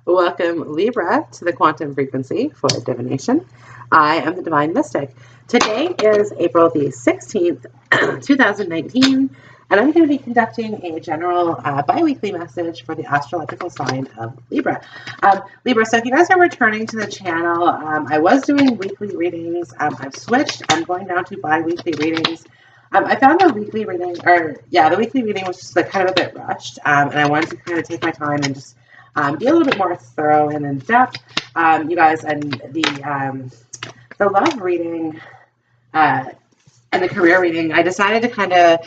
Welcome, Libra, to the quantum frequency for divination. I am the Divine Mystic. Today is April the 16th, 2019, and I'm going to be conducting a general bi-weekly message for the astrological sign of Libra. Libra, so if you guys are returning to the channel, I was doing weekly readings. I've switched. I'm going down to bi-weekly readings. I found the weekly reading, the weekly reading was just like kind of a bit rushed, and I wanted to kind of take my time and just be a little bit more thorough and in depth, you guys. And the love reading and the career reading, I decided to kind of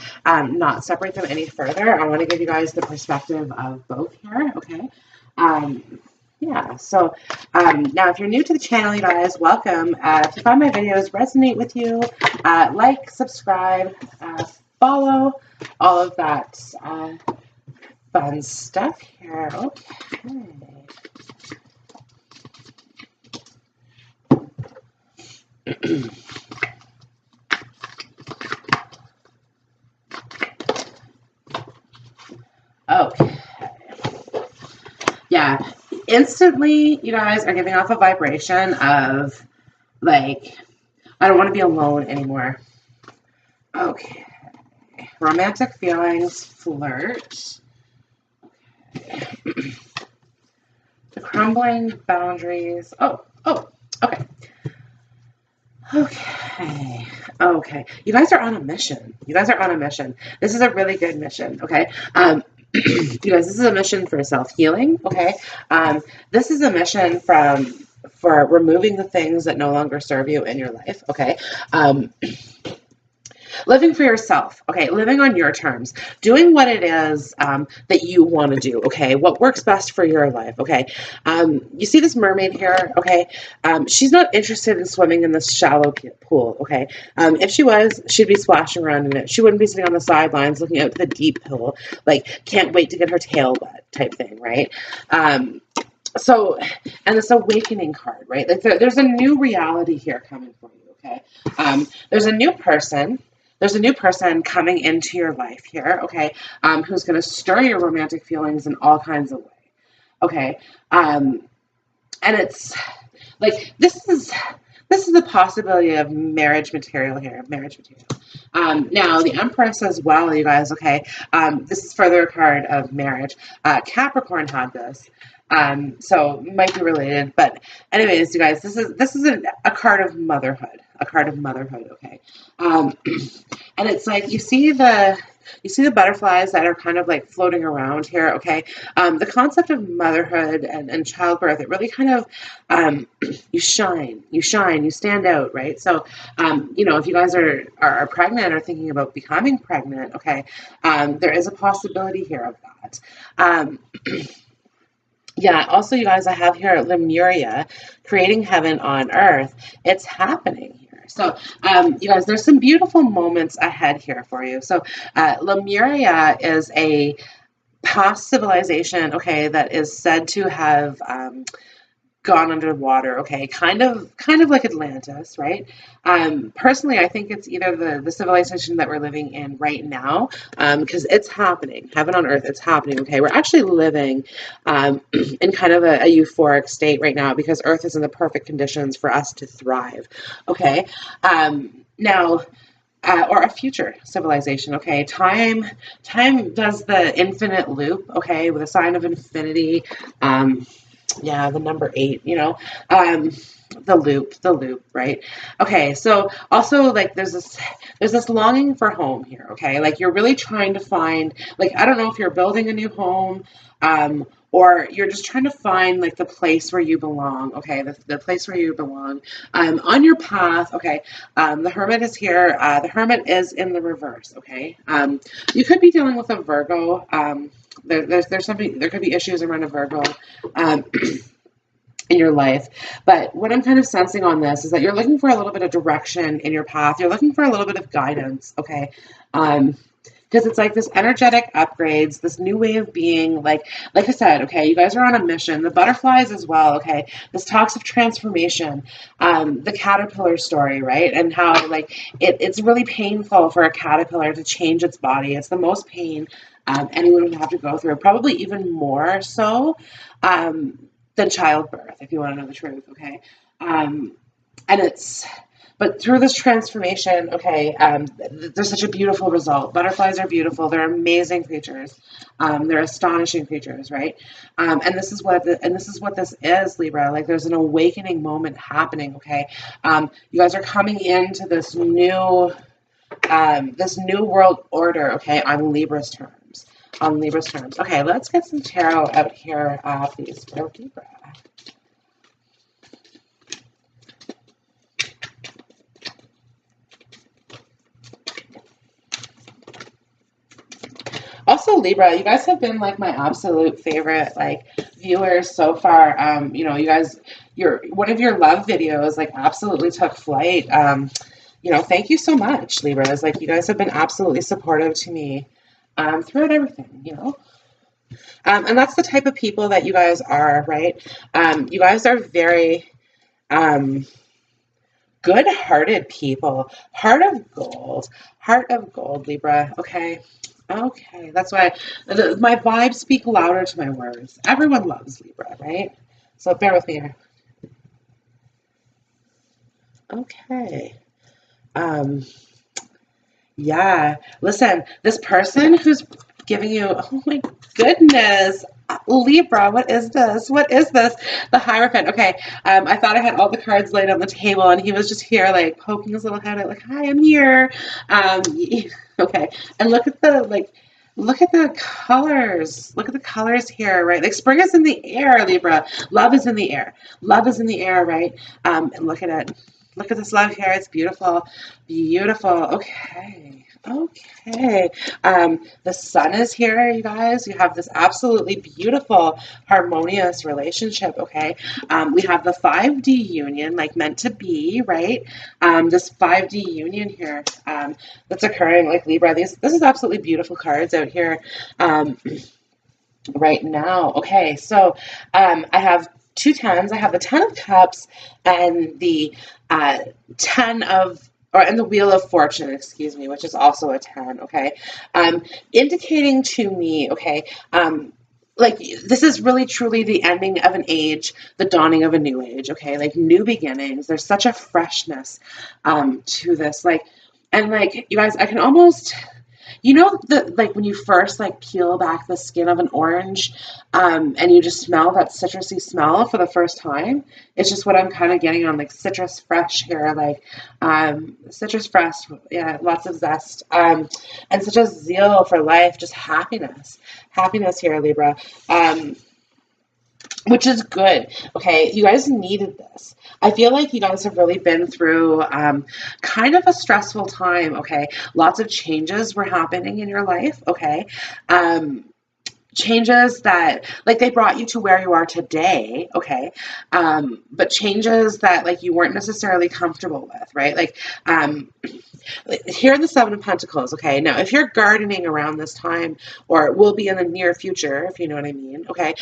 not separate them any further. I want to give you guys the perspective of both here, okay? So now if you're new to the channel, you guys, welcome. If you find my videos resonate with you, like, subscribe, follow, all of that fun stuff here. Okay. Okay. Yeah. Instantly, you guys are giving off a vibration of, like, I don't want to be alone anymore. Okay. Romantic feelings, flirt. Okay. The crumbling boundaries. Okay. Okay. You guys are on a mission. This is a really good mission, okay? You guys, this is a mission for self-healing, okay? This is a mission for removing the things that no longer serve you in your life, okay? Living for yourself, okay? Living on your terms, doing what it is that you want to do, okay? What works best for your life, okay? You see this mermaid here, okay? She's not interested in swimming in this shallow pool, okay? If she was, she'd be splashing around in it. She wouldn't be sitting on the sidelines looking out to the deep pool, like, can't wait to get her tail wet type thing, right? So, and this awakening card, right? Like, there's a new reality here coming for you, okay? There's a new person coming into your life here, okay, who's going to stir your romantic feelings in all kinds of ways, okay? And it's like, this is the possibility of marriage material here, now, the Empress as well, you guys, okay? This is further a card of marriage. Capricorn had this. So might be related, but anyways, you guys, this is a card of motherhood, okay? And it's like, you see the butterflies that are kind of like floating around here, okay? The concept of motherhood and childbirth, it really kind of, you shine, you stand out, right? So, if you guys are pregnant or thinking about becoming pregnant, okay, there is a possibility here of that. Yeah, also, you guys, I have here Lemuria, creating heaven on earth. It's happening here. So, you guys, there's some beautiful moments ahead here for you. So, Lemuria is a past civilization, okay, that is said to have gone underwater, okay, kind of like Atlantis, right? Personally, I think it's either the civilization that we're living in right now, because it's happening, heaven on earth, it's happening, okay? We're actually living in kind of a euphoric state right now because earth is in the perfect conditions for us to thrive, okay? Now, or a future civilization, okay? Time does the infinite loop, okay, with a sign of infinity, yeah, the number 8, the loop, right? Okay, so also, like, there's this longing for home here, okay? Like, you're really trying to find, like, I don't know if you're building a new home, or you're just trying to find, like, the place where you belong, okay? The place where you belong. On your path, okay, the Hermit is here. The Hermit is in the reverse, okay? You could be dealing with a Virgo. There's something, there could be issues around a Virgo in your life, but what I'm kind of sensing on this is that you're looking for a little bit of direction in your path. You're looking for a little bit of guidance, okay? Because it's like this energetic upgrades, this new way of being, like I said, okay, you guys are on a mission. The butterflies as well, okay? This talks of transformation, the caterpillar story, right? And how, like, it's really painful for a caterpillar to change its body. It's the most pain anyone would have to go through, probably even more so than childbirth, if you want to know the truth, okay? And but through this transformation, okay, there's such a beautiful result. Butterflies are beautiful. They're amazing creatures. They're astonishing creatures, right? And this is what this is, Libra. Like there's an awakening moment happening, okay? You guys are coming into this new world order, okay, on Libra's terms. On Libra's terms. Okay, let's get some tarot out here, please, for Libra. Also, Libra, you guys have been like my absolute favorite like viewers so far. You know, you guys, one of your love videos like absolutely took flight. You know, thank you so much, Libra. It's like you guys have been absolutely supportive to me throughout everything, you know. And that's the type of people that you guys are, right? You guys are very good-hearted people. Heart of gold, Libra. Okay. Okay, that's why my vibes speak louder to my words. Everyone loves Libra, right? So bear with me here. Okay. Yeah. Listen, this person who's giving you, oh my goodness, Libra, what is this? What is this? The Hierophant. Okay. I thought I had all the cards laid on the table and he was just here like poking his little head out like, hi, I'm here. Okay. And look at the colors. Look at the colors here, right? Like spring is in the air, Libra. Love is in the air. Love is in the air, right? And look at it. Look at this love here. It's beautiful. Beautiful. Okay. Okay. The sun is here, you guys. You have this absolutely beautiful, harmonious relationship, okay? We have the 5D union, like meant to be, right? This 5D union here that's occurring, like Libra. This is absolutely beautiful cards out here right now. Okay, so I have two tens. I have the 10 of cups and the 10 of and the Wheel of Fortune, excuse me, which is also a 10, okay? Indicating to me, okay, like this is really truly the ending of an age, the dawning of a new age, okay? Like new beginnings. There's such a freshness to this. Like, and like, you guys, I can almost... You know, like when you first like peel back the skin of an orange and you just smell that citrusy smell for the first time? It's just what I'm kind of getting on, like citrus fresh here, like citrus fresh, yeah, lots of zest and such a zeal for life, just happiness here, Libra. Which is good. Okay, you guys needed this. I feel like you guys have really been through kind of a stressful time, okay? Lots of changes were happening in your life, okay? Changes that, like, they brought you to where you are today, okay? But changes that, like, you weren't necessarily comfortable with, right? Like, here in the Seven of Pentacles, okay? Now, if you're gardening around this time, or will be in the near future, if you know what I mean, okay?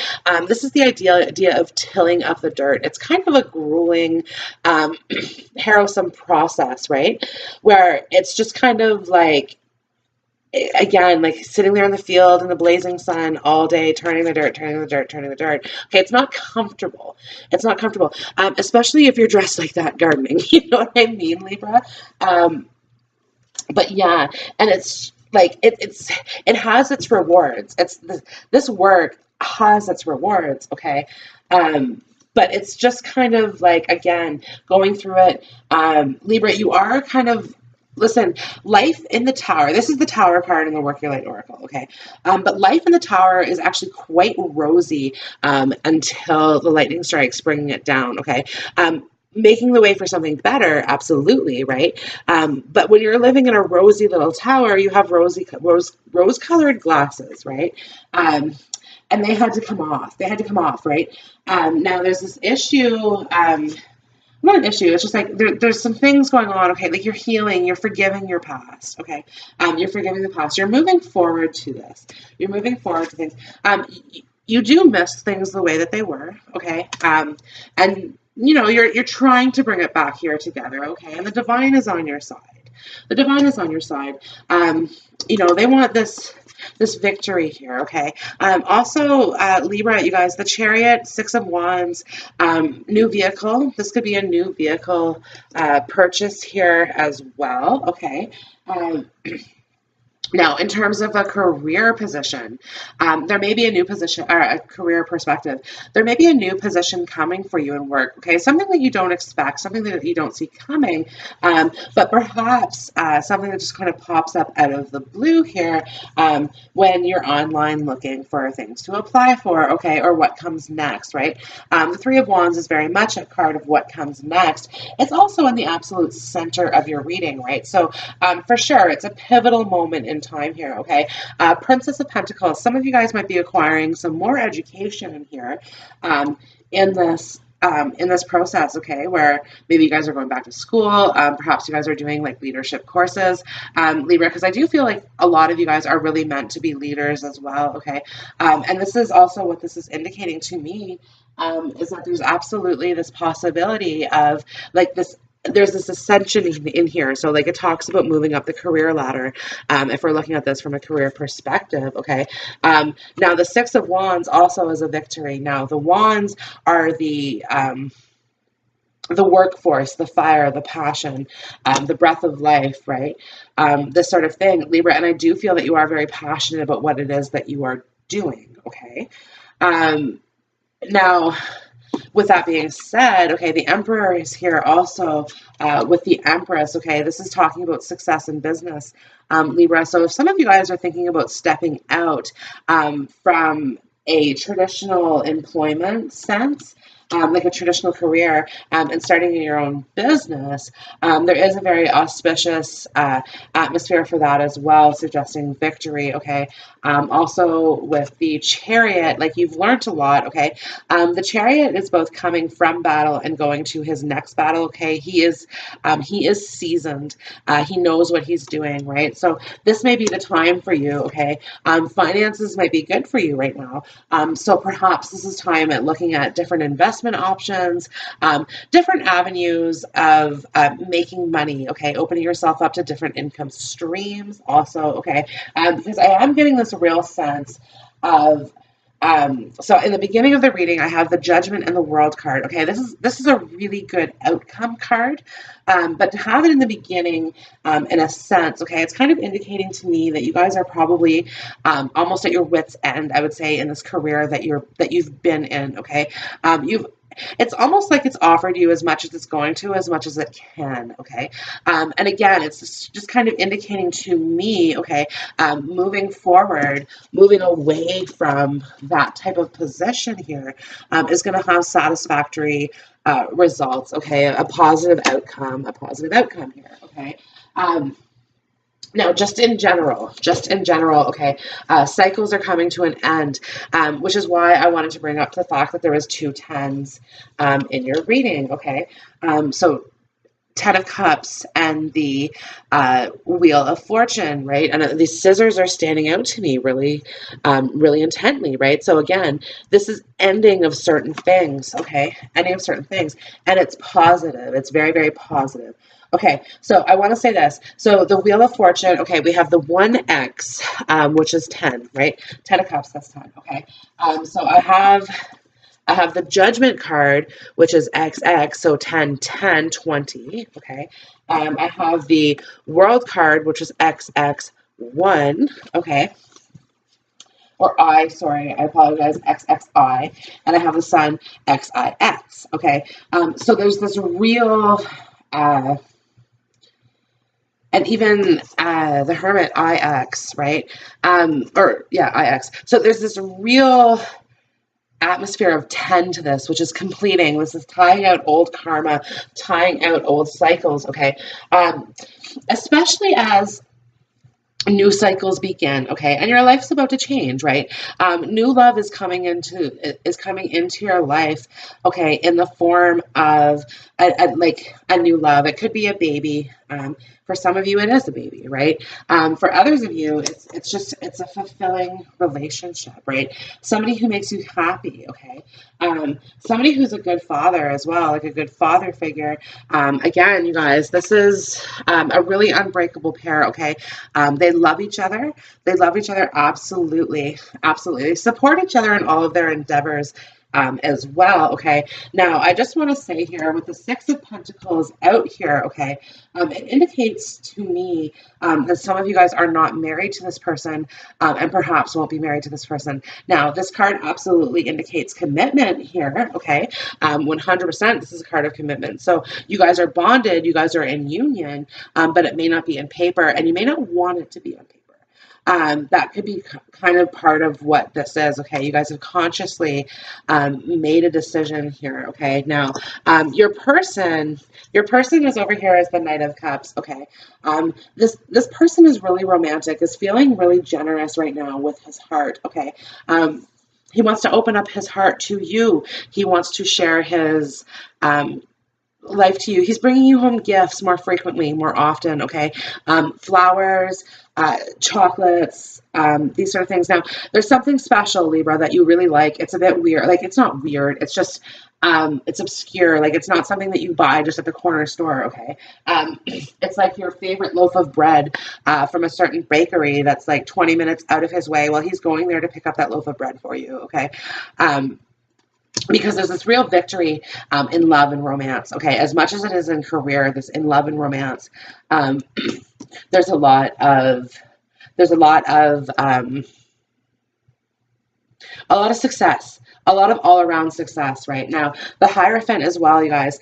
This is the idea of tilling up the dirt. It's kind of a grueling, harrowsome process, right? Where it's just kind of like, again, like sitting there in the field in the blazing sun all day, turning the dirt. Okay, it's not comfortable. It's not comfortable, especially if you're dressed like that gardening. You know what I mean, Libra? But yeah, and it's like it has its rewards. This work has its rewards. Okay. But it's just kind of like, again, going through it, Libra, you are kind of... Listen, life in the Tower, this is the Tower card in the Work Your Light Oracle, okay? But life in the Tower is actually quite rosy until the lightning strikes, bringing it down, okay? Making the way for something better, absolutely, right? But when you're living in a rosy little tower, you have rose-colored glasses, right? And they had to come off. Right? Now, there's this issue... not an issue. It's just like there's some things going on. Okay, like you're healing, you're forgiving your past. Okay, you're forgiving the past. You're moving forward to this. You're moving forward to things. You do miss things the way that they were. Okay, and you know you're trying to bring it back here together. Okay, and the divine is on your side. The divine is on your side. You know, they want this victory here, okay? Also, Libra, you guys, the Chariot, Six of Wands, new vehicle. This could be a new vehicle purchase here as well, okay? Now, in terms of a career position, there may be a new position or a career perspective. There may be a new position coming for you in work, okay? Something that you don't expect, something that you don't see coming, but perhaps something that just kind of pops up out of the blue here when you're online looking for things to apply for, okay, or what comes next, right? The Three of Wands is very much a card of what comes next. It's also in the absolute center of your reading, right? So for sure, it's a pivotal moment in time here, okay? Princess of Pentacles, some of you guys might be acquiring some more education in here in this process, okay, where maybe you guys are going back to school, perhaps you guys are doing like leadership courses, Libra, because I do feel like a lot of you guys are really meant to be leaders as well, okay? And this is also what this is indicating to me, is that there's absolutely this possibility of like there's this ascension in here. So like it talks about moving up the career ladder. If we're looking at this from a career perspective, okay. Now the Six of Wands also is a victory. Now the wands are the workforce, the fire, the passion, the breath of life, right? This sort of thing, Libra. And I do feel that you are very passionate about what it is that you are doing, okay? Now, with that being said, okay, the Emperor is here also with the Empress, okay? This is talking about success in business, Libra. So if some of you guys are thinking about stepping out from a traditional employment sense, like a traditional career, and starting your own business, there is a very auspicious atmosphere for that as well, suggesting victory, okay? Also with the Chariot, like you've learned a lot, okay? The Chariot is both coming from battle and going to his next battle, okay? He is seasoned. He knows what he's doing, right? So this may be the time for you, okay? Finances might be good for you right now. So perhaps this is time at looking at different investment options, different avenues of making money, okay? Opening yourself up to different income streams also, okay? Because I am getting this real sense of so in the beginning of the reading, I have the Judgment and the World card. Okay, this is a really good outcome card, but to have it in the beginning, in a sense, okay, it's kind of indicating to me that you guys are probably almost at your wit's end, I would say, in this career that you've been in. Okay, it's almost like it's offered you as much as it's going to, as much as it can, okay? And again, it's just kind of indicating to me, okay, moving forward, moving away from that type of position here is going to have satisfactory results, okay? A positive outcome here, okay? Now, just in general, okay, cycles are coming to an end, which is why I wanted to bring up the fact that there was 2 10s in your reading, okay? So 10 of Cups and the Wheel of Fortune, right? And these scissors are standing out to me really, really intently, right? So again, this is ending of certain things, okay? Ending of certain things, and it's positive. It's very, very positive. Okay, so I want to say this. So the Wheel of Fortune, okay, we have the 1x, which is 10, right? 10 of Cups, that's 10, okay? So I have the Judgment card, which is XX, so 10, 10, 20, okay? I have the World card, which is XX1, okay? Or I apologize, XXI, and I have the Sun, XIX, okay? So there's this real... and even the Hermit, IX, right? IX. So there's this real atmosphere of 10 to this, which is completing. This is tying out old karma, tying out old cycles, okay? Especially as new cycles begin, okay, and your life's about to change, right? New love is coming into your life, okay, in the form of a new love. It could be a baby, For some of you, it is a baby, right? For others of you, it's a fulfilling relationship, right? Somebody who makes you happy, okay? Somebody who's a good father as well, like a good father figure. Again, you guys, this is a really unbreakable pair, okay? They love each other. They love each other absolutely, absolutely. They support each other in all of their endeavors as well, okay? Now, I just want to say here, with the Six of Pentacles out here, okay, it indicates to me that some of you guys are not married to this person and perhaps won't be married to this person. Now, this card absolutely indicates commitment here, okay? 100%, this is a card of commitment. So you guys are bonded, you guys are in union, but it may not be in paper, and you may not want it to be on paper. That could be kind of part of what this is, okay? You guys have consciously made a decision here, okay? Now, your person is over here as the Knight of Cups, okay? This person is really romantic, is feeling really generous right now with his heart, okay? He wants to open up his heart to you. He wants to share his life to you. He's bringing you home gifts more frequently, more often, okay? Flowers, chocolates, these sort of things. Now, there's something special, Libra, that you really like. It's a bit weird. Like, it's not weird. It's just, it's obscure. Like, it's not something that you buy just at the corner store, okay? It's like your favorite loaf of bread from a certain bakery that's like 20 minutes out of his way. Well, he's going there to pick up that loaf of bread for you, okay? Because there's this real victory in love and romance, okay? As much as it is in career, this in love and romance, there's a lot of success, a lot of all-around success right now. The Hierophant as well, you guys.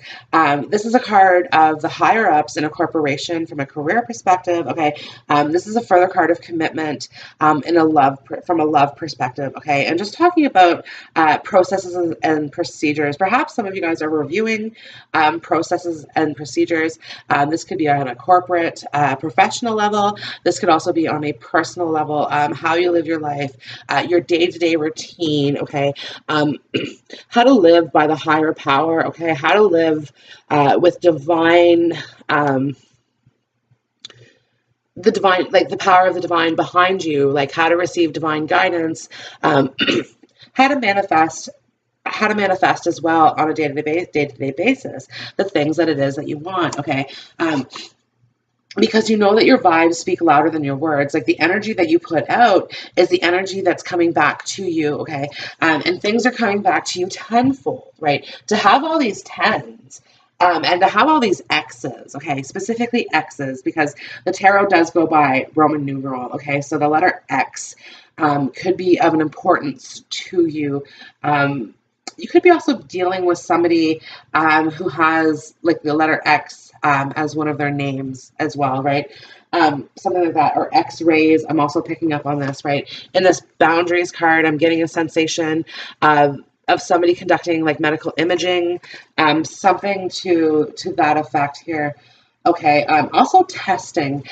This is a card of the higher-ups in a corporation from a career perspective, okay? This is a further card of commitment from a love perspective, okay? And just talking about processes and procedures. Perhaps some of you guys are reviewing processes and procedures. This could be on a corporate, professional level. This could also be on a personal level, how you live your life, your day-to-day routine, okay? How to live by the higher power, okay? How to live with divine, like the power of the divine behind you, like how to receive divine guidance, how to manifest as well on a day-to-day basis, the things that it is that you want, okay? Because you know that your vibes speak louder than your words. Like, the energy that you put out is the energy that's coming back to you, okay? And things are coming back to you tenfold, right? To have all these tens, and to have all these X's, okay? Specifically X's, because the tarot does go by Roman numeral, okay? So the letter X could be of an importance to you. You could be also dealing with somebody who has, like, the letter X as one of their names as well, right? Something like that, or X-rays. I'm also picking up on this, right? In this boundaries card, I'm getting a sensation of somebody conducting like medical imaging, something to that effect here. Okay, also testing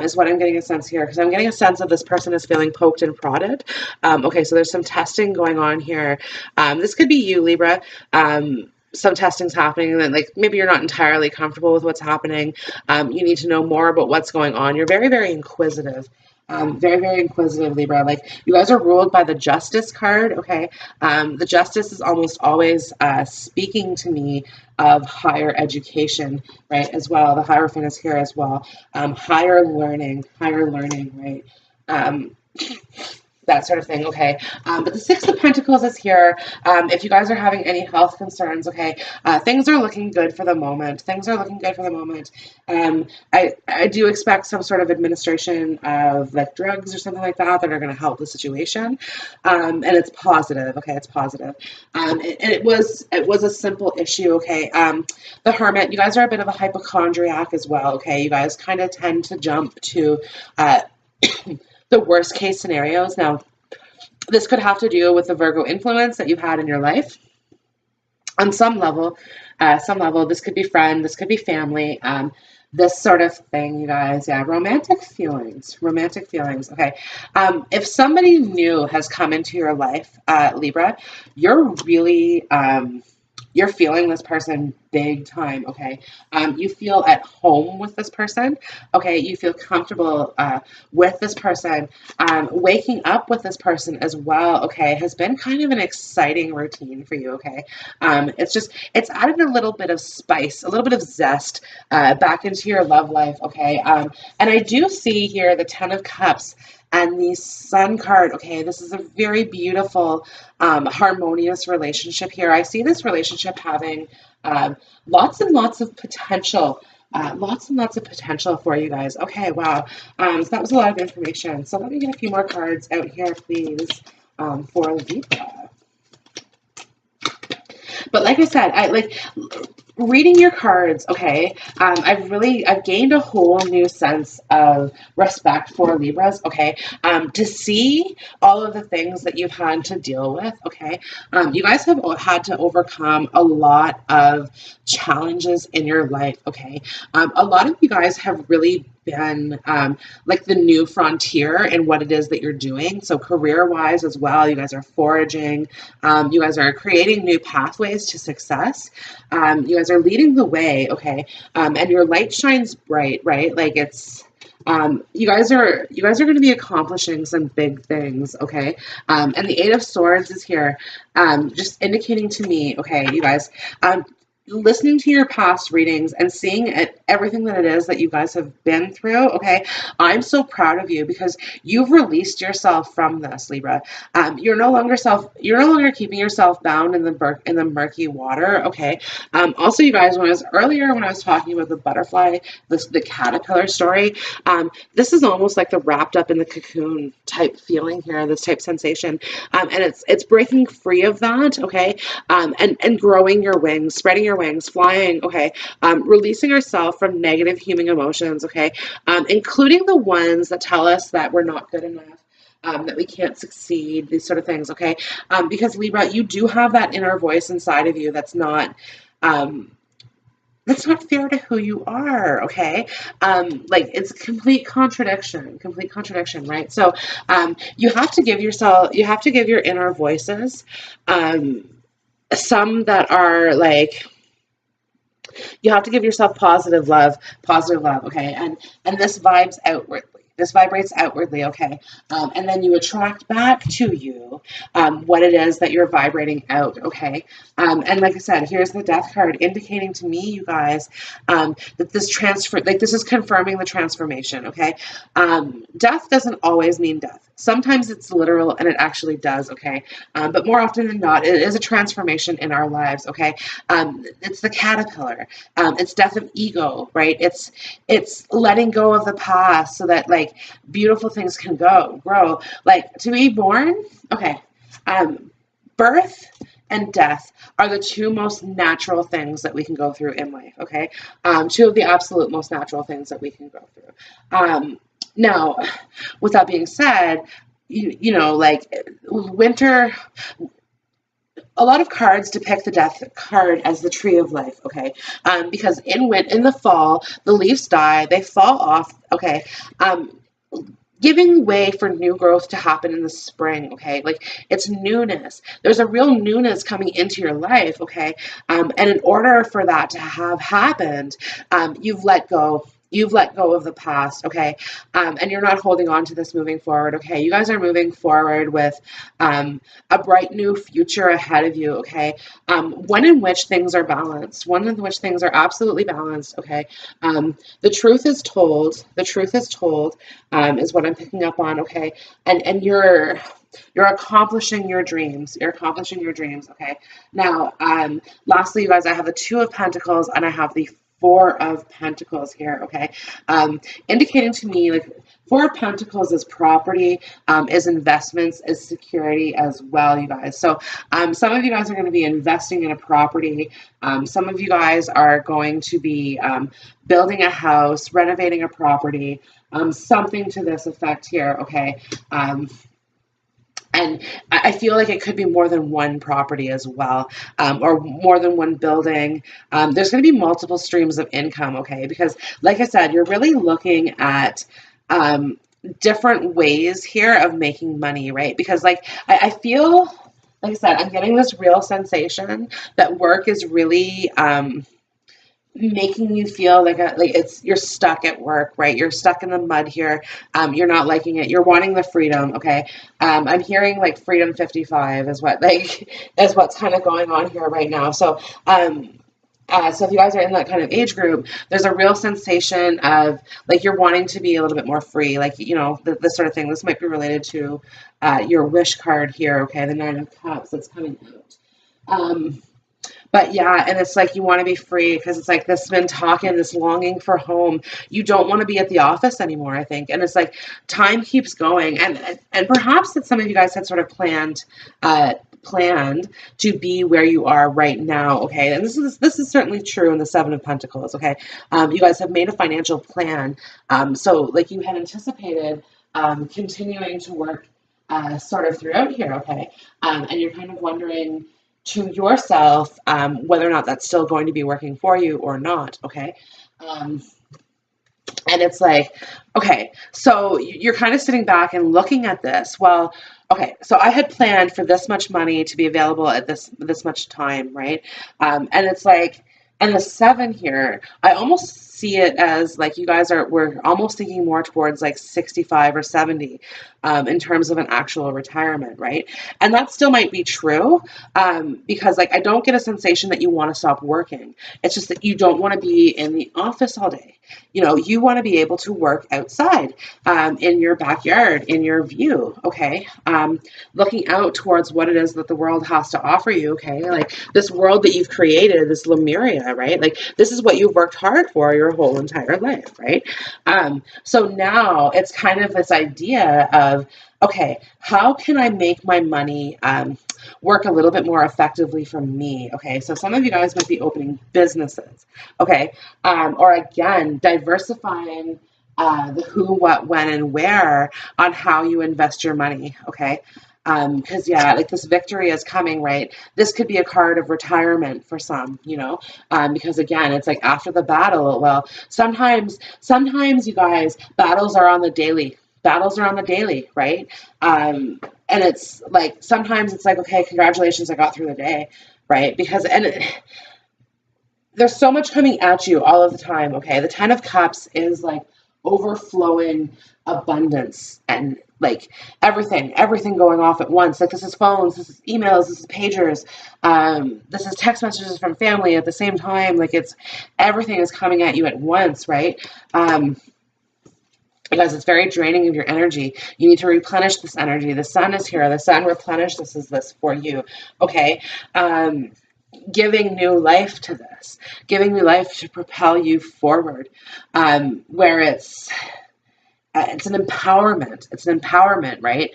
is what I'm getting a sense here, because I'm getting a sense of this person is feeling poked and prodded. Okay, so there's some testing going on here. This could be you, Libra. Some testing's happening, and like maybe you're not entirely comfortable with what's happening. You need to know more about what's going on. You're very, very inquisitive. Very, very inquisitive, Libra. Like, you guys are ruled by the Justice card, okay? The Justice is almost always speaking to me of higher education, right, as well. The Hierophant is here as well. Higher learning, right? That sort of thing, okay? But the Six of Pentacles is here. If you guys are having any health concerns, okay, things are looking good for the moment. I do expect some sort of administration of like drugs or something like that are going to help the situation, and it's positive, okay? It's positive. It was a simple issue, okay? The Hermit, you guys are a bit of a hypochondriac as well, okay? You guys kind of tend to jump to the worst case scenarios. Now, this could have to do with the Virgo influence that you've had in your life. On some level, this could be friend, this could be family, this sort of thing, you guys. Yeah, romantic feelings, okay? If somebody new has come into your life, Libra, you're really you're feeling this person big time, okay? You feel at home with this person, okay? You feel comfortable with this person. Waking up with this person as well, okay, has been kind of an exciting routine for you, okay? It's added a little bit of spice, a little bit of zest back into your love life, okay? And I do see here the Ten of Cups and the Sun card. Okay, this is a very beautiful, harmonious relationship here. I see this relationship having lots and lots of potential. Lots and lots of potential for you guys. Okay, wow. So that was a lot of information. So let me get a few more cards out here, please, for Libra. But like I said, I like reading your cards, okay. I've gained a whole new sense of respect for Libras, okay. To see all of the things that you've had to deal with, okay. You guys have had to overcome a lot of challenges in your life, okay. A lot of you guys have really been like the new frontier in what it is that you're doing. So career wise as well, you guys are foraging, you guys are creating new pathways to success. You guys are leading the way, okay, and your light shines bright, right? Like it's you guys are going to be accomplishing some big things, okay. And the Eight of Swords is here, just indicating to me, okay, you guys, listening to your past readings and seeing everything that it is that you guys have been through, okay, I'm so proud of you because you've released yourself from this, Libra. You're no longer keeping yourself bound in the murky water, okay. Also, you guys, when I was talking about the butterfly, the caterpillar story, this is almost like the wrapped up in the cocoon type feeling here, this type sensation, and it's breaking free of that, okay, and growing your wings, spreading your wings, flying, okay, releasing ourselves from negative human emotions, okay, including the ones that tell us that we're not good enough, that we can't succeed, these sort of things, okay, because Libra, you do have that inner voice inside of you that's not fair to who you are, okay? Like it's complete contradiction, right? So you have to give your inner voices, some that are like, you have to give yourself positive love, okay? And this vibrates outwardly, okay? And then you attract back to you what it is that you're vibrating out, okay? And like I said, here's the Death card indicating to me, you guys, that this is confirming the transformation, okay? Death doesn't always mean death. Sometimes it's literal and it actually does, okay? But more often than not, it is a transformation in our lives, okay? It's the caterpillar. It's death of ego, right? It's letting go of the past so that like beautiful things can grow. Like to be born, okay. Birth and death are the two most natural things that we can go through in life, okay? Two of the absolute most natural things that we can go through. Now, with that being said, you know, like winter, a lot of cards depict the Death card as the tree of life, okay? Because in the fall, the leaves die, they fall off, okay? Giving way for new growth to happen in the spring, okay? Like it's newness. There's a real newness coming into your life, okay? And in order for that to have happened, you've let go. You've let go of the past, okay? And you're not holding on to this moving forward, okay? You guys are moving forward with a bright new future ahead of you, okay? One in which things are balanced. One in which things are absolutely balanced, okay? The truth is told. The truth is told is what I'm picking up on, okay? And you're accomplishing your dreams. You're accomplishing your dreams, okay? Now, lastly, you guys, I have the Two of Pentacles and I have the Four of Pentacles here, okay? Indicating to me, like, Four of Pentacles is property, is investments, is security as well, you guys. So some of you guys are going to be investing in a property. Some of you guys are going to be building a house, renovating a property, something to this effect here, okay? And I feel like it could be more than one property as well, or more than one building. There's going to be multiple streams of income, okay? Because, like I said, you're really looking at different ways here of making money, right? Because, like, I feel like I said, I'm getting this real sensation that work is really making you feel like it's you're stuck at work, right? You're stuck in the mud here. You're not liking it. You're wanting the freedom, okay? I'm hearing like freedom 55 is what like is what's kind of going on here right now. So if you guys are in that kind of age group, there's a real sensation of like you're wanting to be a little bit more free, like, you know, this sort of thing. This might be related to your wish card here, okay? The Nine of Cups that's coming out. But yeah, and it's like you want to be free because it's like this been talking, this longing for home. You don't want to be at the office anymore, I think. And it's like time keeps going, and perhaps that some of you guys had sort of planned to be where you are right now, okay? And this is certainly true in the Seven of Pentacles, okay? You guys have made a financial plan, so like you had anticipated continuing to work sort of throughout here, okay? And you're kind of wondering to yourself whether or not that's still going to be working for you or not, okay? And it's like, okay, so you're kind of sitting back and looking at this. Well, okay, so I had planned for this much money to be available at this much time, right? And it's like, and the seven here, I almost see it as like you guys we're almost thinking more towards like 65 or 70 in terms of an actual retirement, right? And that still might be true because like I don't get a sensation that you want to stop working. It's just that you don't want to be in the office all day. You know, you want to be able to work outside in your backyard, in your view, okay? Looking out towards what it is that the world has to offer you, okay? Like this world that you've created, this Lemuria, right? Like this is what you've worked hard for your whole entire life, right? So now it's kind of this idea of, okay, how can I make my money work a little bit more effectively for me? Okay, so some of you guys might be opening businesses, okay, or again, diversifying the who, what, when, and where on how you invest your money, okay? Because yeah, like this victory is coming, right? This could be a card of retirement for some, you know, because again, it's like after the battle. Well, sometimes you guys, battles are on the daily. Battles are on the daily, right? And it's like sometimes it's like, okay, congratulations, I got through the day, right? Because there's so much coming at you all of the time, okay? The Ten of Cups is like overflowing abundance and like everything going off at once. Like this is phones, this is emails, this is pagers, this is text messages from family at the same time. Like it's everything is coming at you at once, right? Because it's very draining of your energy. You need to replenish this energy. The sun is here. The sun replenishes this for you, okay? Giving new life to this, giving new life to propel you forward, where it's an empowerment. It's an empowerment, right?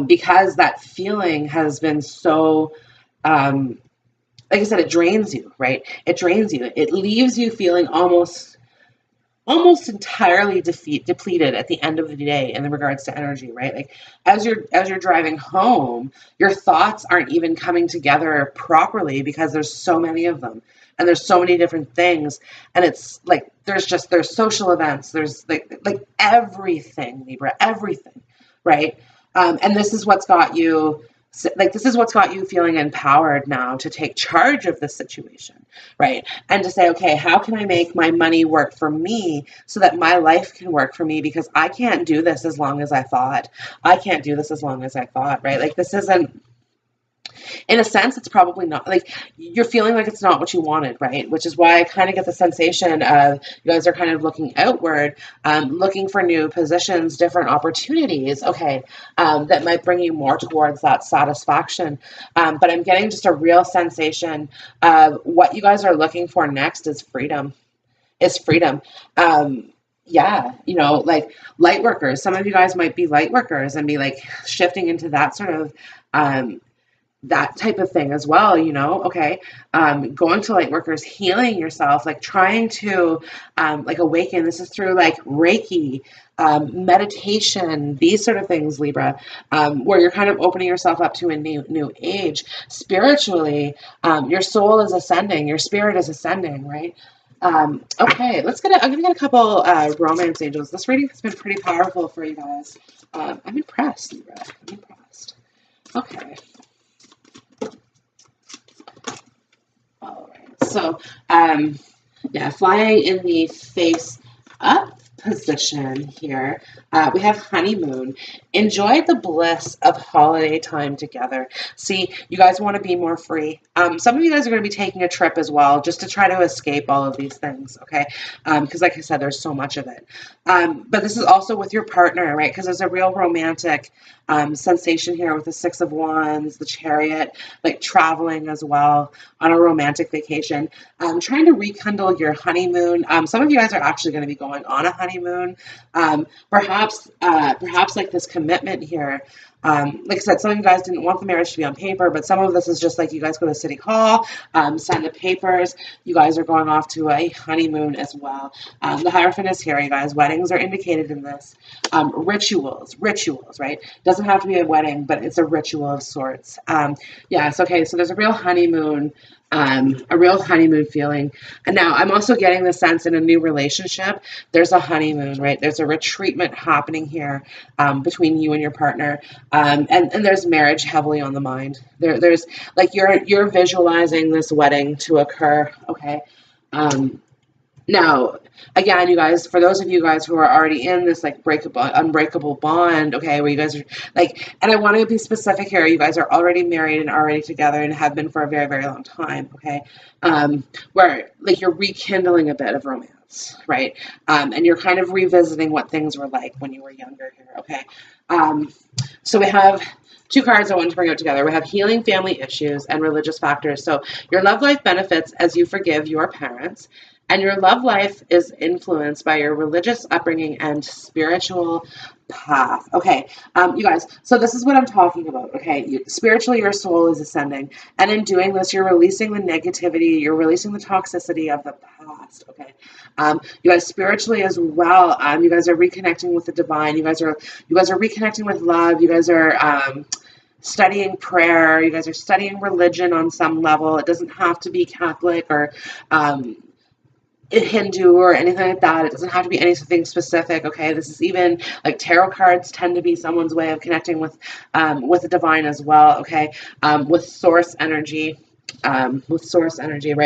Because that feeling has been so, like I said, it drains you, right? It drains you. It leaves you feeling almost entirely depleted at the end of the day in regards to energy, right? Like as you're driving home, your thoughts aren't even coming together properly because there's so many of them and there's so many different things, and it's like there's social events, there's like everything, Libra, everything, right? And this is what's got you feeling empowered now to take charge of the situation, right? And to say, okay, how can I make my money work for me so that my life can work for me? Because I can't do this as long as I thought. I can't do this as long as I thought, right? Like this isn't, in a sense, it's probably not, like you're feeling like it's not what you wanted, right? Which is why I kind of get the sensation of you guys are kind of looking outward, looking for new positions, different opportunities, okay, that might bring you more towards that satisfaction. But I'm getting just a real sensation of what you guys are looking for next is freedom. Yeah, you know, like light workers. Some of you guys might be light workers and be like shifting into that sort of that type of thing as well, you know, okay, going to light workers, healing yourself, like trying to like awaken. This is through like Reiki, meditation, these sort of things, Libra, where you're kind of opening yourself up to a new age. Spiritually, your soul is ascending, your spirit is ascending, right? Okay, I'm gonna get a couple romance angels. This reading has been pretty powerful for you guys. I'm impressed, Libra. I'm impressed. Okay. So, yeah, flying in the face up position here, we have honeymoon. Enjoy the bliss of holiday time together. See, you guys want to be more free. Some of you guys are going to be taking a trip as well, just to try to escape all of these things, okay? Because like I said, there's so much of it. But this is also with your partner, right? Because there's a real romantic sensation here with the Six of Wands, the Chariot, like traveling as well on a romantic vacation. Trying to rekindle your honeymoon. Some of you guys are actually going to be going on a honeymoon. Perhaps like this commitment here. Like I said, some of you guys didn't want the marriage to be on paper, but some of this is just like you guys go to City Hall, sign the papers. You guys are going off to a honeymoon as well. The Hierophant is here, you guys. Weddings are indicated in this. Rituals, right? Doesn't have to be a wedding, but it's a ritual of sorts. Yes, okay, so there's a real honeymoon feeling. And now I'm also getting the sense in a new relationship, there's a honeymoon, right? There's a retreatment happening here between you and your partner. And there's marriage heavily on the mind. There's like you're visualizing this wedding to occur, okay? Now, again, you guys, for those of you guys who are already in this like unbreakable bond, okay, where you guys are like, and I want to be specific here, you guys are already married and already together and have been for a very, very long time, okay, where like you're rekindling a bit of romance, right, and you're kind of revisiting what things were like when you were younger here, okay, so we have two cards I wanted to bring out together. We have healing family issues and religious factors. So your love life benefits as you forgive your parents, and your love life is influenced by your religious upbringing and spiritual path. Okay, you guys, so this is what I'm talking about, okay? Spiritually, your soul is ascending, and in doing this, you're releasing the negativity, you're releasing the toxicity of the past, okay? You guys, spiritually as well, you guys are reconnecting with the divine, you guys are reconnecting with love, you guys are studying prayer, you guys are studying religion on some level. It doesn't have to be Catholic or Hindu or anything like that. It doesn't have to be anything specific, okay? This is even like tarot cards tend to be someone's way of connecting with the divine as well, okay? With source energy, right?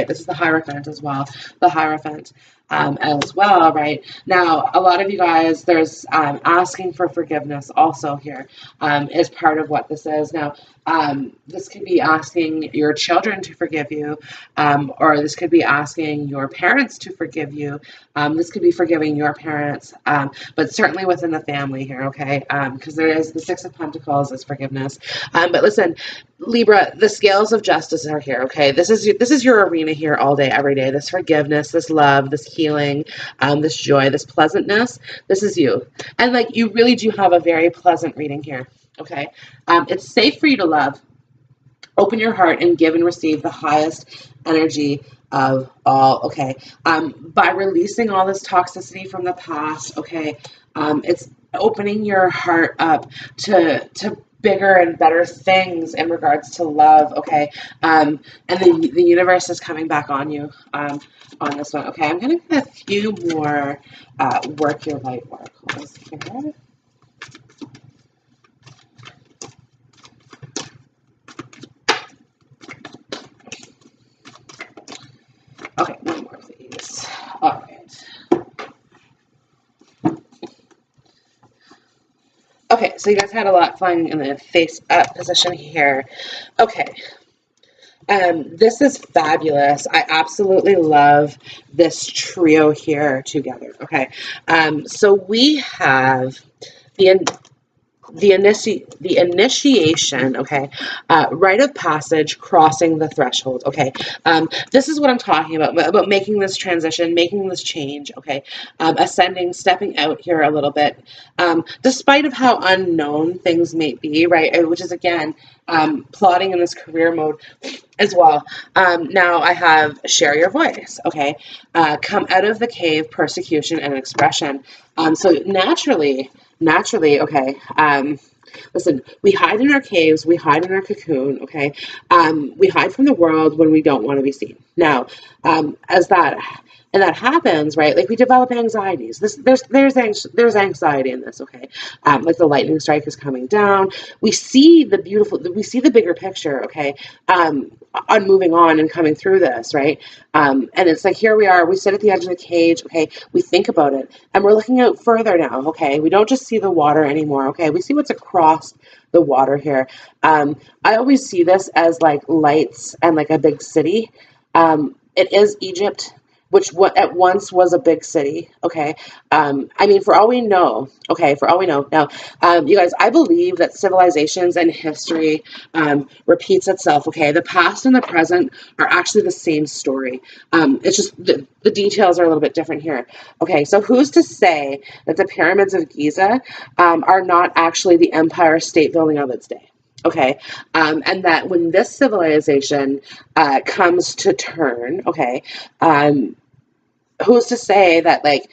This is the Hierophant as well, the Hierophant as well, right? Now, a lot of you guys, there's asking for forgiveness also here is part of what this is. Now, this could be asking your children to forgive you, or this could be asking your parents to forgive you. This could be forgiving your parents, but certainly within the family here, okay? Because there is the Six of Pentacles is forgiveness. But listen, Libra, the scales of justice are here, okay? This is your arena here all day, every day. This forgiveness, this love, this healing, this joy, this pleasantness. This is you. And like you really do have a very pleasant reading here. Okay, it's safe for you to love. Open your heart and give and receive the highest energy of all. Okay, by releasing all this toxicity from the past. Okay, it's opening your heart up to bigger and better things in regards to love. Okay, and the universe is coming back on you on this one. Okay, I'm gonna get a few more work your light oracles here. Okay, one more, please. All right. Okay, so you guys had a lot flying in the face up position here. Okay. This is fabulous. I absolutely love this trio here together. Okay. So we have the initiation, okay, rite of passage, crossing the threshold, okay. This is what I'm talking about making this transition, making this change, okay, ascending, stepping out here a little bit, despite of how unknown things may be, right, which is, again, plotting in this career mode as well. Now I have share your voice, okay, come out of the cave, persecution and expression. So naturally, okay, listen, we hide in our caves, we hide in our cocoon, okay, we hide from the world when we don't want to be seen. Now, as and that happens, right? Like we develop anxieties. There's anxiety in this, okay? Like the lightning strike is coming down. We see the bigger picture, okay? On moving on and coming through this, right? And it's like, here we are, we sit at the edge of the cage, okay? We think about it, and we're looking out further now, okay? We don't just see the water anymore, okay? We see what's across the water here. I always see this as like lights and like a big city. It is Egypt, which what at once was a big city. Okay. I mean, for all we know, okay, for all we know now, you guys, I believe that civilizations and history repeats itself. Okay. The past and the present are actually the same story. It's just the details are a little bit different here. Okay. So who's to say that the pyramids of Giza are not actually the Empire State Building of its day? Okay, and that when this civilization comes to turn, okay, who's to say that, like,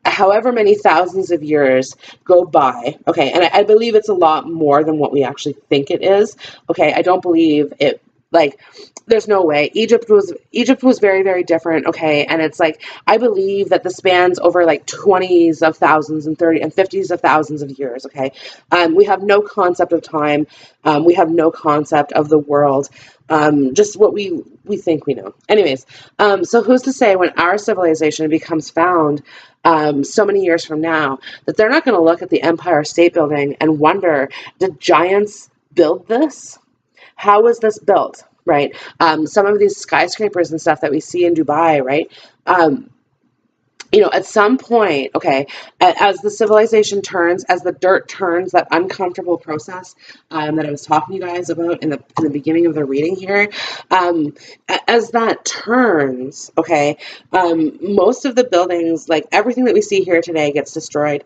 however many thousands of years go by, okay, and I believe it's a lot more than what we actually think it is, okay, I don't believe it, like, there's no way. Egypt was very, very different, okay, and it's like, I believe that this spans over like 20s of thousands and 30 and 50s of thousands of years, okay. We have no concept of time. We have no concept of the world. Just what we think we know. Anyways, so who's to say when our civilization becomes found so many years from now that they're not going to look at the Empire State Building and wonder, did giants build this? How was this built, right? Some of these skyscrapers and stuff that we see in Dubai, right? At some point, okay, as the civilization turns, as the dirt turns, that uncomfortable process that I was talking to you guys about in the beginning of the reading here, as that turns, okay, most of the buildings, like everything that we see here today, gets destroyed.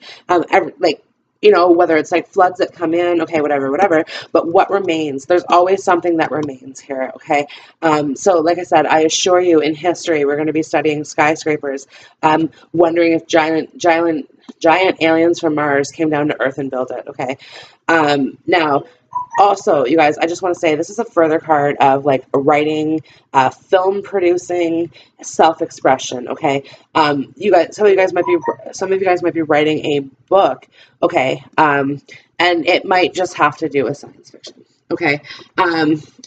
Whether it's like floods that come in, okay, whatever, but what remains? There's always something that remains here, okay? So like I said, I assure you in history, we're going to be studying skyscrapers, wondering if giant aliens from Mars came down to Earth and built it, okay? Now, also, you guys, I just want to say this is a further card of like writing, film producing, self-expression. Okay, some of you guys might be writing a book. Okay, and it might just have to do with science fiction. Okay.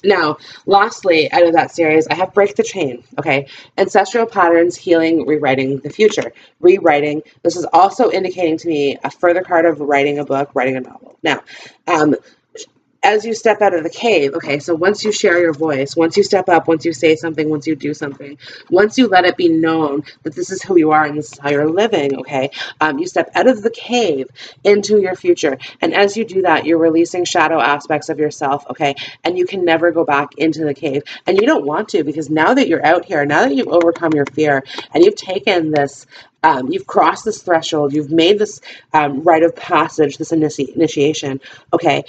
Now, lastly, out of that series, I have Break the Chain. Okay. Ancestral patterns, healing, rewriting the future. Rewriting. This is also indicating to me a further card of writing a book, writing a novel. Now, as you step out of the cave, okay, so once you share your voice, once you step up, once you say something, once you do something, once you let it be known that this is who you are and this is how you're living, okay, you step out of the cave into your future. And as you do that, you're releasing shadow aspects of yourself, okay, and you can never go back into the cave. And you don't want to, because now that you're out here, now that you've overcome your fear and you've taken this, you've crossed this threshold, you've made this rite of passage, this initiation, okay,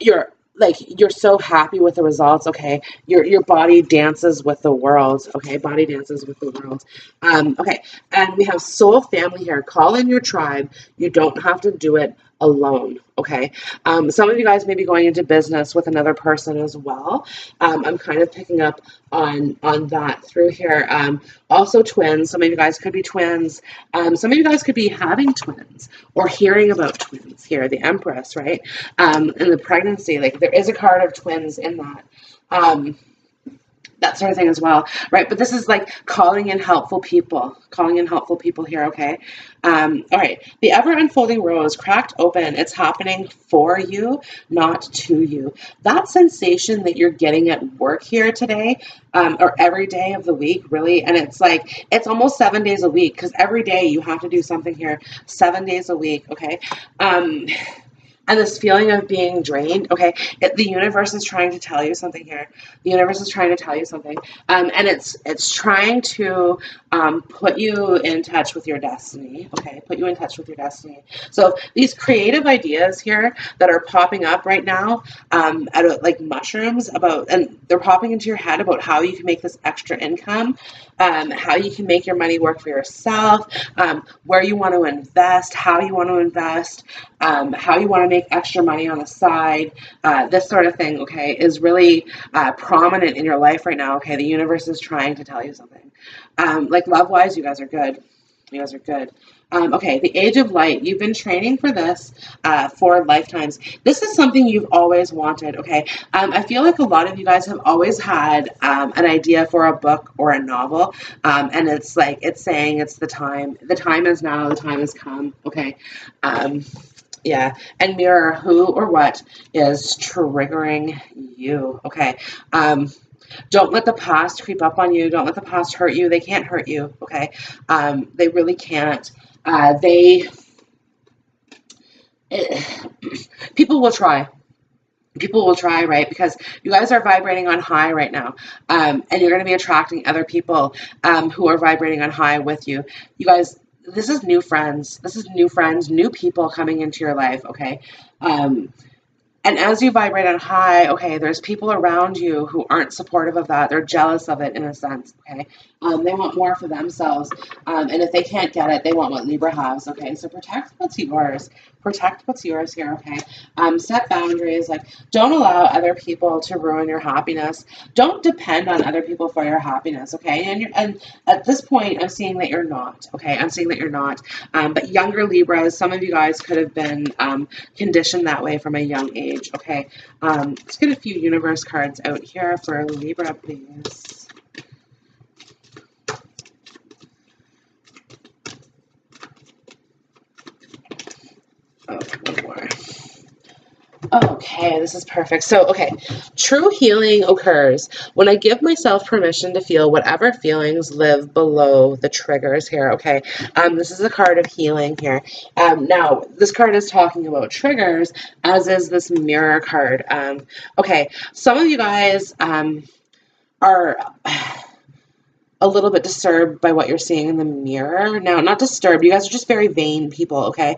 you're so happy with the results, okay, your body dances with the world, okay, body dances with the world, okay, and we have soul family here. Call in your tribe. You don't have to do it alone, okay. Some of you guys may be going into business with another person as well. I'm kind of picking up on that through here. Also twins. Some of you guys could be twins. Some of you guys could be having twins or hearing about twins here, the Empress, right? And the pregnancy, like there is a card of twins in that. That sort of thing as well, right? But this is like calling in helpful people here, okay? All right, the ever-unfolding rose cracked open. It's happening for you, not to you. That sensation that you're getting at work here today, or every day of the week, really, and it's like, it's almost 7 days a week, because every day you have to do something here, 7 days a week, okay? And this feeling of being drained, okay, the universe is trying to tell you something here. The universe is trying to tell you something. And it's trying to put you in touch with your destiny, okay, put you in touch with your destiny. So these creative ideas here that are popping up right now, out of like mushrooms, and they're popping into your head about how you can make this extra income, how you can make your money work for yourself, where you want to invest, how you want to invest, how you want to make extra money on the side, this sort of thing, okay, is really prominent in your life right now, okay? The universe is trying to tell you something. Like love-wise, you guys are good. You guys are good. Okay, the age of light. You've been training for this for lifetimes. This is something you've always wanted, okay? I feel like a lot of you guys have always had an idea for a book or a novel, and it's like, it's saying it's the time. The time is now. The time has come, okay? Yeah, and mirror who or what is triggering you, okay? Don't let the past creep up on you. Don't let the past hurt you. They can't hurt you, okay? They really can't. People will try. People will try, right? Because you guys are vibrating on high right now, and you're going to be attracting other people who are vibrating on high with you. You guys, this is new friends. This is new friends, new people coming into your life, okay? And as you vibrate on high, okay, there's people around you who aren't supportive of that. They're jealous of it in a sense, okay? They want more for themselves. And if they can't get it, they want what Libra has, okay? So protect what's yours. Protect what's yours here, okay? Set boundaries. Like, don't allow other people to ruin your happiness. Don't depend on other people for your happiness, okay? And at this point, I'm seeing that you're not, okay? I'm seeing that you're not. But younger Libras, some of you guys could have been conditioned that way from a young age, okay? Let's get a few universe cards out here for Libra, please. Oh, one more. Okay, this is perfect. So, okay, true healing occurs when I give myself permission to feel whatever feelings live below the triggers here, okay? This is a card of healing here. Now, this card is talking about triggers, as is this mirror card. Okay, some of you guys are a little bit disturbed by what you're seeing in the mirror. Now, not disturbed, you guys are just very vain people, okay?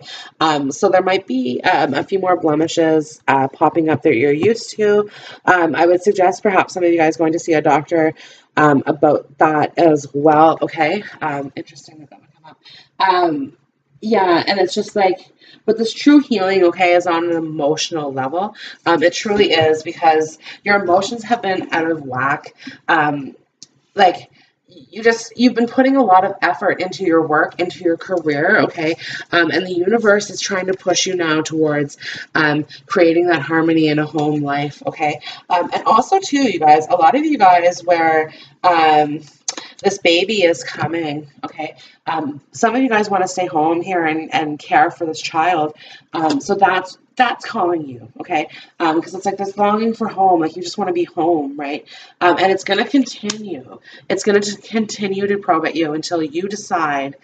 So there might be a few more blemishes popping up that you're used to. I would suggest perhaps some of you guys going to see a doctor about that as well, okay? Interesting that that would come up. Yeah, and it's just like, but this true healing, okay, is on an emotional level. It truly is, because your emotions have been out of whack. Like, you've been putting a lot of effort into your work, into your career, okay? And the universe is trying to push you now towards creating that harmony in a home life, okay? And also too, you guys, a lot of you guys where this baby is coming, okay? Some of you guys want to stay home here and care for this child. So that's calling you, okay? Because it's like this longing for home, like you just want to be home, right? And it's going to continue. It's going to continue to probe at you until you decide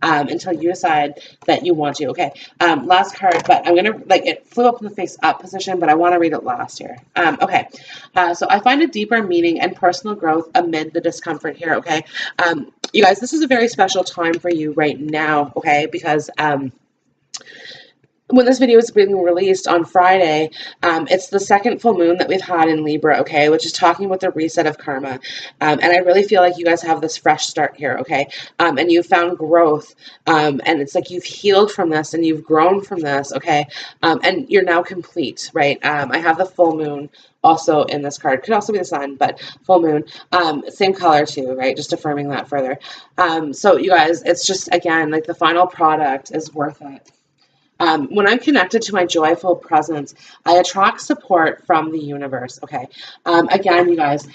that you want to, okay? Last card, but I'm going to, like, it flew up in the face up position, but I want to read it last here. Okay, so I find a deeper meaning and personal growth amid the discomfort here, okay? You guys, this is a very special time for you right now, okay? Because when this video is being released on Friday, it's the second full moon that we've had in Libra, okay, which is talking about the reset of karma. And I really feel like you guys have this fresh start here, okay? And you've found growth, and it's like you've healed from this and you've grown from this, okay? And you're now complete, right? I have the full moon also in this card. Could also be the sun, but full moon. Same color too, right? Just affirming that further. So you guys, it's just, again, like the final product is worth it. When I'm connected to my joyful presence, I attract support from the universe, okay? Again, you guys,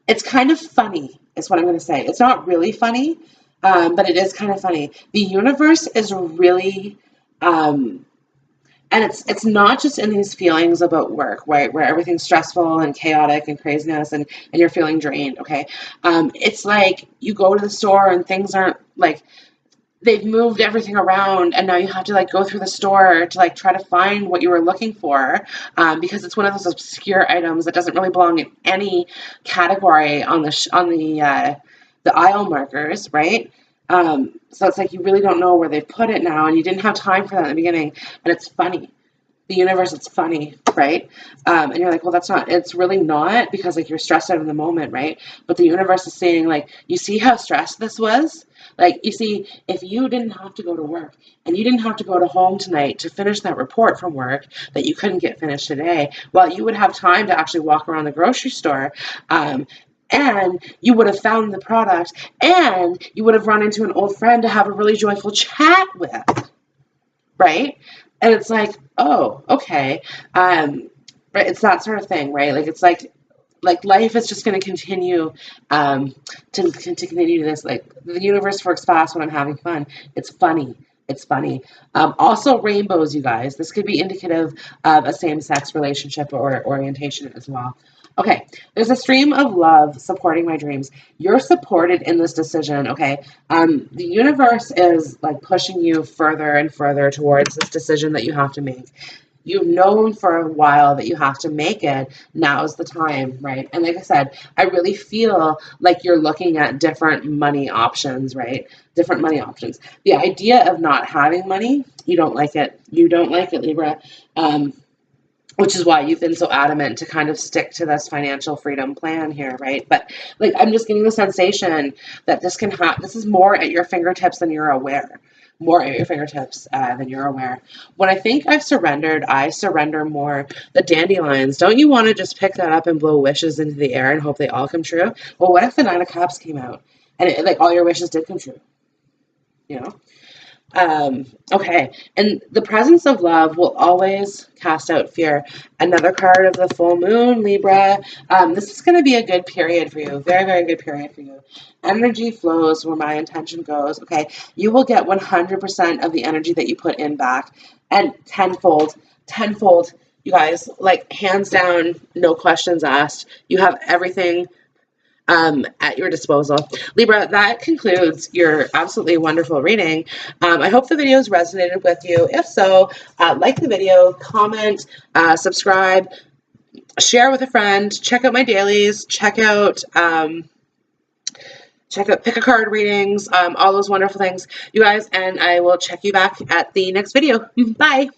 it's kind of funny, is what I'm going to say. It's not really funny, but it is kind of funny. The universe is really, and it's not just in these feelings about work, right, where everything's stressful and chaotic and craziness and you're feeling drained, okay? It's like you go to the store and things aren't, like, they've moved everything around and now you have to like go through the store to like try to find what you were looking for, because it's one of those obscure items that doesn't really belong in any category on the aisle markers, right? So it's like you really don't know where they put it now, and you didn't have time for that in the beginning, and it's funny. The universe, it's funny, right? And you're like, well, that's not, it's really not, because like you're stressed out in the moment, right? But the universe is saying, like, you see how stressed this was? Like, you see, if you didn't have to go to work and you didn't have to go to home tonight to finish that report from work that you couldn't get finished today, well, you would have time to actually walk around the grocery store, and you would have found the product, and you would have run into an old friend to have a really joyful chat with, right? And it's like, oh, okay. Right, it's that sort of thing, right? Like, it's like life is just going to continue to continue this. Like, the universe works fast when I'm having fun. It's funny. It's funny. Also, rainbows, you guys. This could be indicative of a same-sex relationship or orientation as well. Okay, there's a stream of love supporting my dreams. You're supported in this decision, okay? The universe is like pushing you further and further towards this decision that you have to make. You've known for a while that you have to make it. Now's the time, right? And like I said, I really feel like you're looking at different money options, right? Different money options. The idea of not having money, you don't like it. You don't like it, Libra. Which is why you've been so adamant to kind of stick to this financial freedom plan here, right? But like, I'm just getting the sensation that this can happen. This is more at your fingertips than you're aware. More at your fingertips than you're aware. When I think I've surrendered, I surrender more. The dandelions. Don't you want to just pick that up and blow wishes into the air and hope they all come true? Well, what if the Nine of Cups came out and like all your wishes did come true? You know? Okay, and the presence of love will always cast out fear. Another card of the full moon, Libra. This is going to be a good period for you. Very, very good period for you. Energy flows where my intention goes. Okay, you will get 100% of the energy that you put in back, and tenfold, tenfold. You guys, like, hands down, no questions asked. You have everything at your disposal. Libra, that concludes your absolutely wonderful reading. I hope the videos resonated with you. If so, like the video, comment, subscribe, share with a friend, check out my dailies, check out pick a card readings, all those wonderful things, you guys, and I will check you back at the next video. Bye.